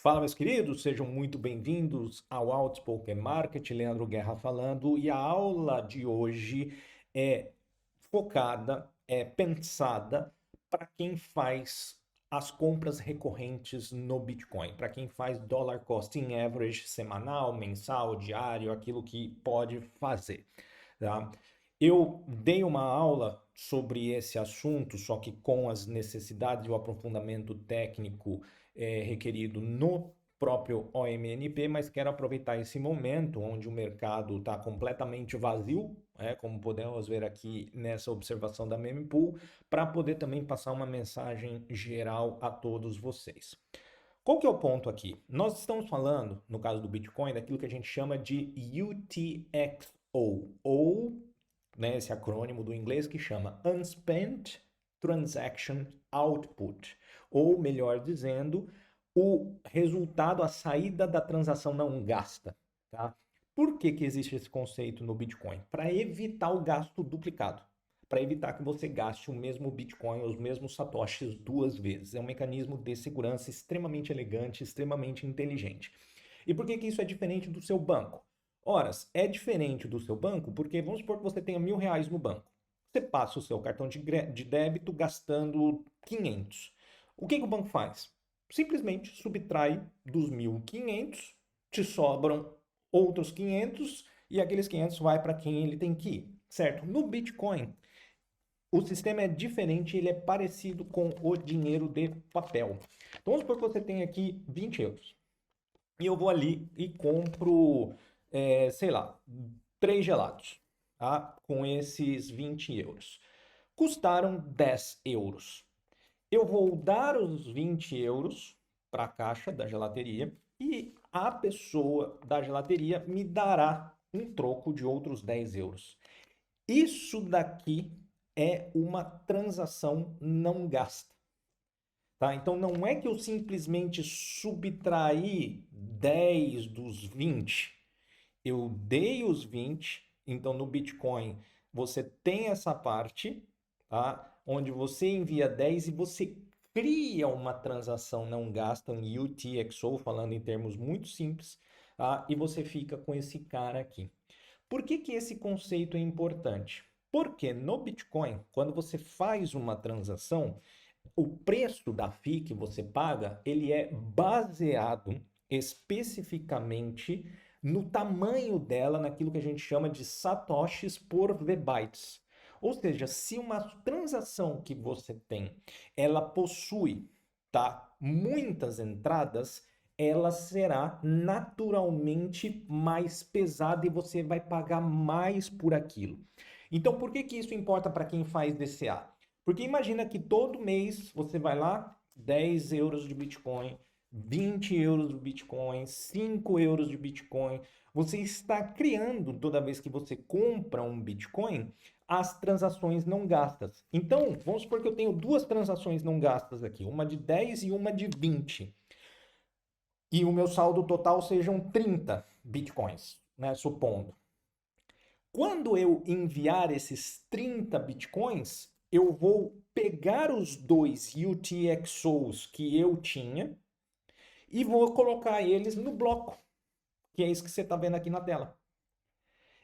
Fala, meus queridos, sejam muito bem-vindos ao Outspoken Market, Leandro Guerra falando, e a aula de hoje é focada, é pensada para quem faz as compras recorrentes no Bitcoin, para quem faz dollar costing average semanal, mensal, diário, aquilo que pode fazer, tá? Eu dei uma aula sobre esse assunto, só que com as necessidades e o aprofundamento técnico requerido no próprio OMNP, mas quero aproveitar esse momento onde o mercado está completamente vazio, como podemos ver aqui nessa observação da Mempool, para poder também passar uma mensagem geral a todos vocês. Qual que é o ponto aqui? Nós estamos falando, no caso do Bitcoin, daquilo que a gente chama de UTXO, ou né, esse acrônimo do inglês que chama Unspent Transaction Output, ou melhor dizendo, o resultado, a saída da transação não gasta, tá? Por que que existe esse conceito no Bitcoin? Para evitar o gasto duplicado, para evitar que você gaste o mesmo Bitcoin, os mesmos satoshis duas vezes. É um mecanismo de segurança extremamente elegante, extremamente inteligente. E por que que isso é diferente do seu banco? Ora, é diferente do seu banco porque vamos supor que você tenha R$ 1.000 no banco. Você passa o seu cartão de débito gastando 500. O que que o banco faz? Simplesmente subtrai dos 1.500, te sobram outros 500 e aqueles 500 vai para quem ele tem que ir, certo? No Bitcoin, o sistema é diferente, ele é parecido com o dinheiro de papel. Então vamos supor que você tem aqui 20 euros. E eu vou ali e compro, sei lá, 3 gelados, tá? Com esses 20 euros. Custaram 10 euros. Eu vou dar os 20 euros para a caixa da gelateria e a pessoa da gelateria me dará um troco de outros 10 euros. Isso daqui é uma transação não gasta. Tá? Então não é que eu simplesmente subtraí 10 dos 20. Eu dei os 20, então no Bitcoin você tem essa parte, tá? Onde você envia 10 e você cria uma transação não gasta, um UTXO, falando em termos muito simples, tá? E você fica com esse cara aqui. Por que que esse conceito é importante? Porque no Bitcoin, quando você faz uma transação, o preço da FII que você paga, ele é baseado especificamente no tamanho dela, naquilo que a gente chama de satoshis por V-bytes. Ou seja, se uma transação que você tem, ela possui, tá, muitas entradas, ela será naturalmente mais pesada e você vai pagar mais por aquilo. Então, por que que isso importa para quem faz DCA? Porque imagina que todo mês você vai lá, 10 euros de Bitcoin, 20 euros de Bitcoin, 5 euros de Bitcoin. Você está criando, toda vez que você compra um Bitcoin, as transações não gastas. Então, vamos supor que eu tenho duas transações não gastas aqui, uma de 10 e uma de 20. E o meu saldo total sejam 30 Bitcoins, né, supondo. Quando eu enviar esses 30 bitcoins, eu vou pegar os dois UTXOs que eu tinha e vou colocar eles no bloco, que é isso que você está vendo aqui na tela.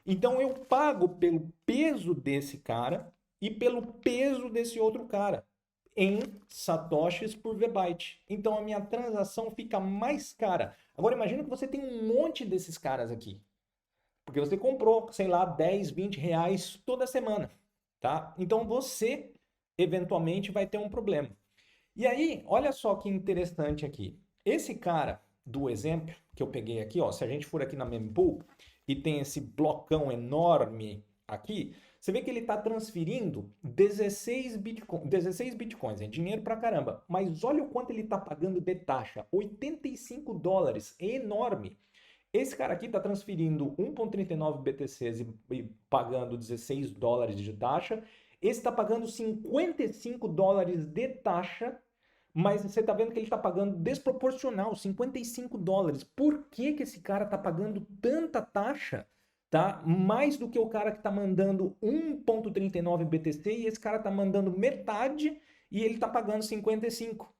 Então eu pago pelo peso desse cara e pelo peso desse outro cara em satoshis por V-byte. Então a minha transação fica mais cara. Agora imagina que você tem um monte desses caras aqui. Porque você comprou, sei lá, 10, 20 reais toda semana, tá? Então você eventualmente vai ter um problema. E aí, olha só que interessante aqui. Esse cara do exemplo que eu peguei aqui, ó, se a gente for aqui na mempool e tem esse blocão enorme aqui, você vê que ele está transferindo 16 bitcoins, é dinheiro pra caramba. Mas olha o quanto ele está pagando de taxa, US$ 85, é enorme. Esse cara aqui está transferindo 1,39 BTCs e pagando US$ 16 de taxa. Esse está pagando US$ 55 de taxa, mas você está vendo que ele está pagando desproporcional, US$ 55. Por que que esse cara está pagando tanta taxa? Tá? Mais do que o cara que está mandando 1,39 BTC e esse cara está mandando metade e ele está pagando 55.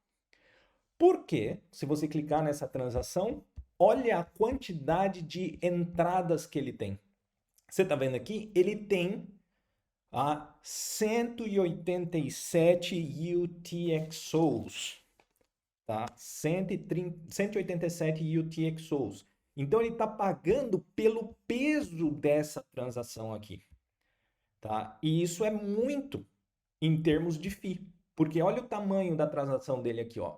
Porque, se você clicar nessa transação, olha a quantidade de entradas que ele tem. Você está vendo aqui? Ele tem 187 UTXOs, tá? 187 UTXOs. Então ele está pagando pelo peso dessa transação aqui, tá? E isso é muito em termos de FII, porque olha o tamanho da transação dele aqui, ó.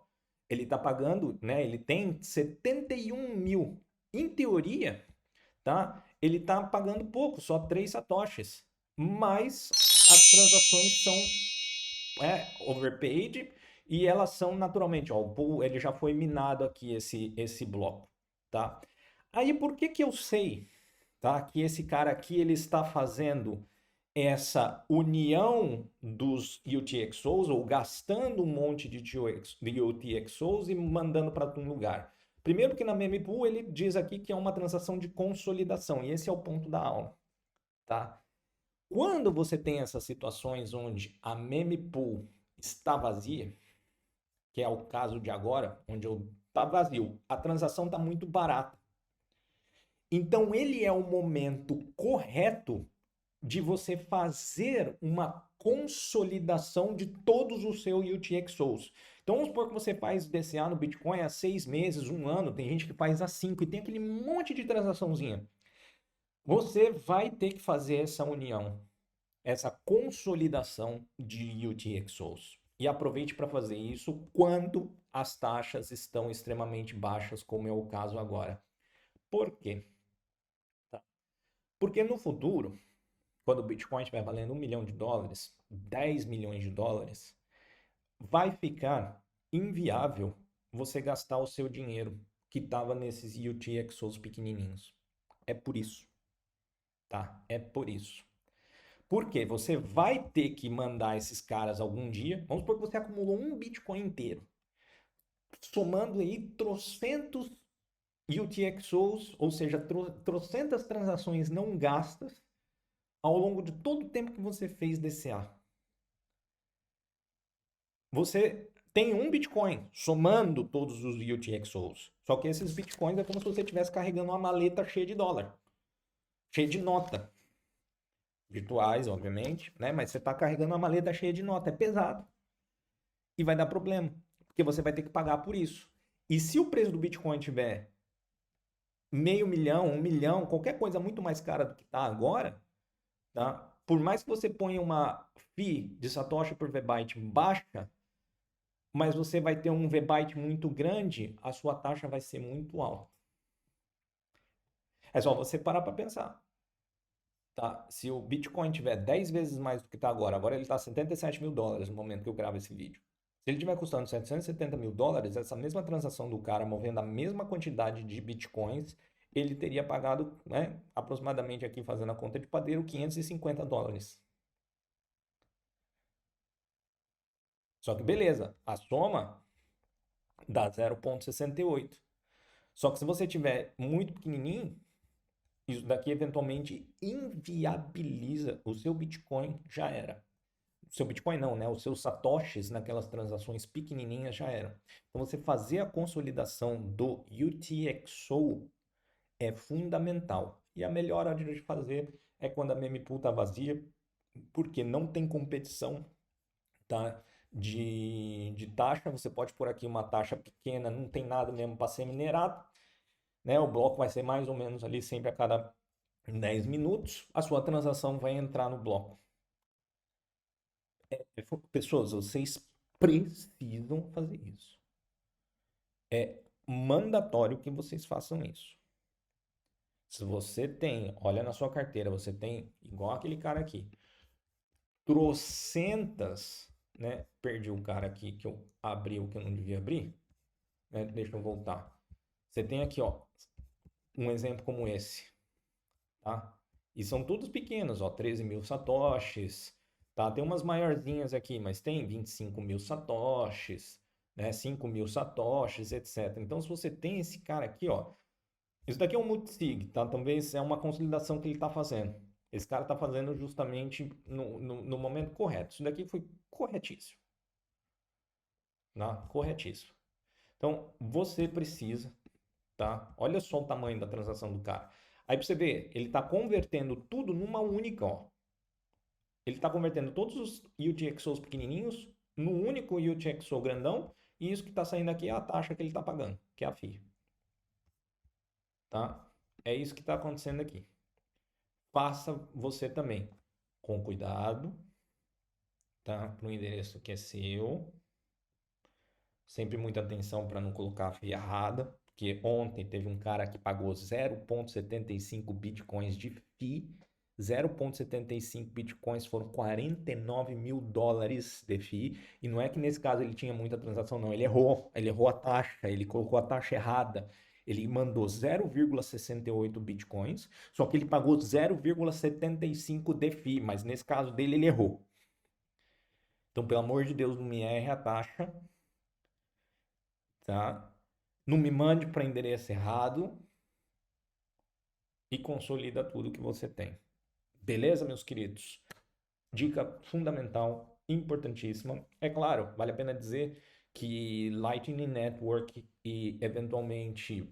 Ele está pagando, né? Ele tem 71 mil. Em teoria, tá? Ele está pagando pouco, só 3 satoshis. Mas as transações são overpaid e elas são naturalmente, ó, ele já foi minado aqui esse bloco, tá? Aí por que eu sei, tá, que esse cara aqui ele está fazendo essa união dos UTXOs ou gastando um monte de UTXOs e mandando para um lugar? Primeiro que na mempool ele diz aqui que é uma transação de consolidação e esse é o ponto da aula, tá? Quando você tem essas situações onde a mempool está vazia, que é o caso de agora, onde está vazio, a transação está muito barata. Então ele é o momento correto de você fazer uma consolidação de todos os seus UTXOs. Então vamos supor que você faz DCA no Bitcoin há 6 meses, 1 ano, tem gente que faz há 5 e tem aquele monte de transaçãozinha. Você vai ter que fazer essa união, essa consolidação de UTXOs. E aproveite para fazer isso quando as taxas estão extremamente baixas, como é o caso agora. Por quê? Tá. Porque no futuro, quando o Bitcoin estiver valendo $1 milhão, 10 milhões de dólares, vai ficar inviável você gastar o seu dinheiro que estava nesses UTXOs pequenininhos. É por isso, tá? É por isso. Porque você vai ter que mandar esses caras algum dia. Vamos supor que você acumulou um Bitcoin inteiro, somando aí trocentos UTXOs, ou seja, trocentas transações não gastas ao longo de todo o tempo que você fez DCA. Você tem um Bitcoin somando todos os UTXOs. Só que esses Bitcoins é como se você estivesse carregando uma maleta cheia de dólar, cheia de nota. Virtuais, obviamente, né? Mas você está carregando uma maleta cheia de nota, é pesado. E vai dar problema, porque você vai ter que pagar por isso. E se o preço do Bitcoin tiver meio milhão, 1 milhão, qualquer coisa muito mais cara do que está agora, tá? Por mais que você ponha uma fee de Satoshi por VByte baixa, mas você vai ter um VByte muito grande, a sua taxa vai ser muito alta. É só você parar para pensar. Tá? Se o Bitcoin tiver 10 vezes mais do que está agora ele está 77 mil dólares no momento que eu gravo esse vídeo. Se ele estiver custando 770 mil dólares, essa mesma transação do cara movendo a mesma quantidade de Bitcoins, ele teria pagado, né, aproximadamente aqui fazendo a conta de padeiro, 550 dólares. Só que beleza, a soma dá 0,68. Só que se você tiver muito pequenininho, isso daqui eventualmente inviabiliza o seu Bitcoin, já era. O seu Bitcoin não, né? Os seus satoshis naquelas transações pequenininhas já eram. Então você fazer a consolidação do UTXO é fundamental. E a melhor hora de fazer é quando a mempool está vazia, porque não tem competição, tá? De taxa. Você pode pôr aqui uma taxa pequena, não tem nada mesmo para ser minerado, né? O bloco vai ser mais ou menos ali sempre a cada 10 minutos, a sua transação vai entrar no bloco. Pessoas, vocês precisam fazer isso. É mandatório que vocês façam isso. Se você tem, olha na sua carteira, você tem, igual aquele cara aqui, trocentas, né? Perdi o cara aqui que eu abri o que eu não devia abrir, né? Deixa eu voltar. Você tem aqui, ó, um exemplo como esse, tá? E são todos pequenos, ó, 13 mil satoshis, tá? Tem umas maiorzinhas aqui, mas tem 25 mil satoshis, né? 5 mil satoshis, etc. Então, se você tem esse cara aqui, ó, isso daqui é um multisig, tá? Talvez é uma consolidação que ele está fazendo. Esse cara está fazendo justamente no momento correto. Isso daqui foi corretíssimo, tá? Corretíssimo. Então, você precisa, tá? Olha só o tamanho da transação do cara. Aí pra você ver, ele tá convertendo tudo numa única, ó. Ele tá convertendo todos os UTXOs pequenininhos no único UTXO grandão, e isso que tá saindo aqui é a taxa que ele tá pagando, que é a FII, tá? É isso que tá acontecendo aqui. Faça você também, com cuidado, tá? Para o endereço que é seu. Sempre muita atenção para não colocar a FII errada, porque ontem teve um cara que pagou 0,75 bitcoins de FII. 0,75 bitcoins foram 49 mil dólares de FII. E não é que nesse caso ele tinha muita transação, não. Ele errou a taxa, ele colocou a taxa errada. Ele mandou 0,68 bitcoins, só que ele pagou 0,75 de FII, mas nesse caso dele ele errou. Então, pelo amor de Deus, não me erre a taxa, tá? Não me mande para endereço errado e consolida tudo que você tem. Beleza, meus queridos? Dica fundamental, importantíssima. É claro, vale a pena dizer que Lightning Network e eventualmente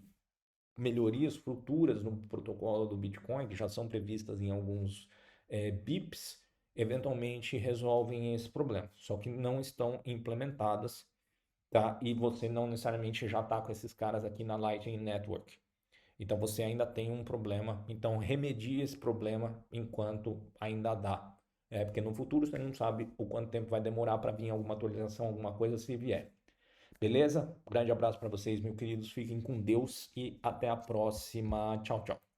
melhorias futuras no protocolo do Bitcoin, que já são previstas em alguns BIPs, eventualmente resolvem esse problema, só que não estão implementadas, tá? E você não necessariamente já está com esses caras aqui na Lightning Network. Então você ainda tem um problema, então remedie esse problema enquanto ainda dá. Porque no futuro você não sabe o quanto tempo vai demorar para vir alguma atualização, alguma coisa se vier. Beleza? Grande abraço para vocês, meus queridos. Fiquem com Deus e até a próxima. Tchau, tchau.